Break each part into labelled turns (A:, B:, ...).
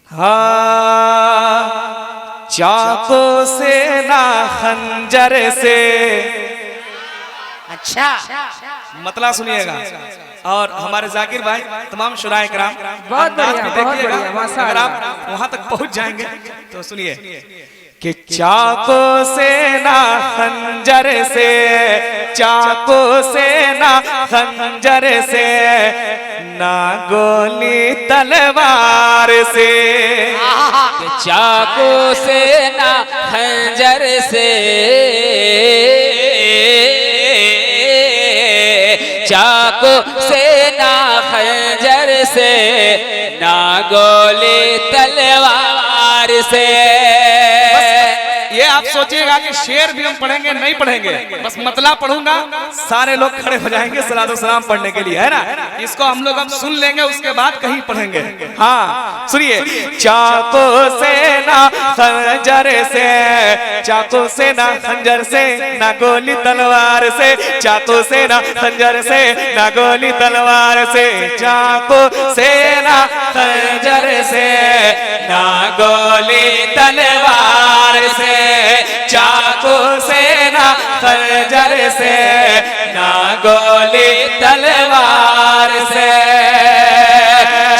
A: हाँ, चाकू से ना खंजर से।
B: अच्छा,
A: मतलब सुनिएगा। और हमारे जाकिर भाई तमाम शुराए कराम
B: बहुत बढ़िया माशाअल्लाह।
A: अगर आप वहां तक पहुंच जाएंगे तो सुनिए कि चाकू से ना खंजर से, चाकू से ना खंजर से, ना गोली तलवार से।
C: चाकू से ना खंजर से, चाकू से ना खंजर से, ना गोली तलवार से।
A: ये आप सोचिएगा कि शेर भी हम पढ़ेंगे, नहीं पढ़ेंगे, बस मतला पढ़ूंगा, सारे लोग खड़े हो जाएंगे सलातो सलाम पढ़ने के लिए, है ना। इसको हम लोग अब सुन लेंगे, उसके बाद कहीं पढ़ेंगे। हाँ सुनिए, चाकू से ना खंजर से, चाकू से ना खंजर से, ना गोली तलवार से, चाकू से ना खंजर से, ना गोली तलवार से, चाकू से ना खंजर से, ना गोली तलवार से, चाकू से ना खंजर से, ना गोली तलवार से,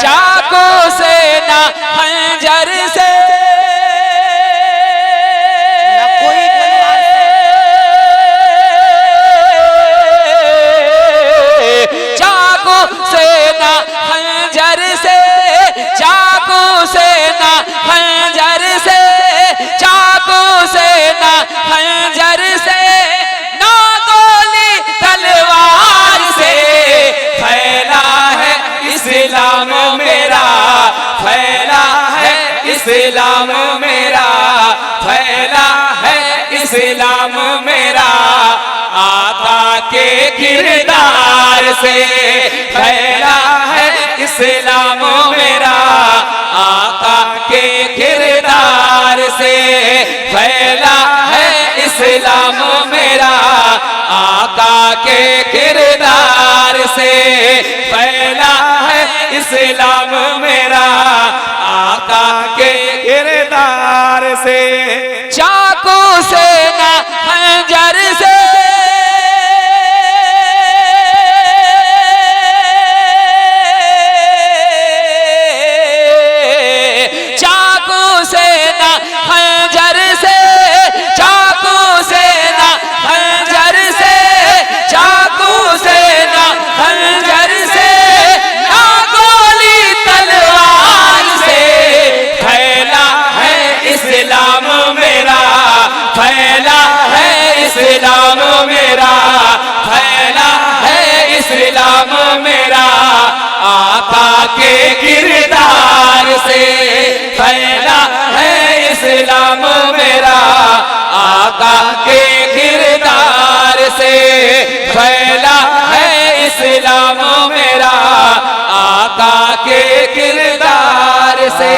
C: चाकू से ना खंजर से,
B: ना कोई तलवार
C: से, चाकू से ना खंजर से, चाकू से ना खंजर से, चाकू से ना खंजर से, ना गोली तलवार से। फैला है इस्लाम मेरा, फैला है इस्लाम मेरा, फैला है इस्लाम मेरा, आका के किरदार से। फैला है इस्लाम मेरा, आका के किरदार से। फैला है इस्लाम मेरा, आका के किरदार से। फैला है इस्लाम मेरा, आका के किरदार से। चाकू से ना खंजर से, चाकू से ना खंजर से, चाकू से ना खंजर से, चाकू से ना खंजर से, ना गोली तलवार से। फैला है इस्लाम मेरा, फैला है इस्लाम मेरा, फैला है इस्लाम मेरा, आका के किरदार से। फैला है इस्लाम मेरा, आका के किरदार से। फैला है इस्लाम मेरा, आका के किरदार से।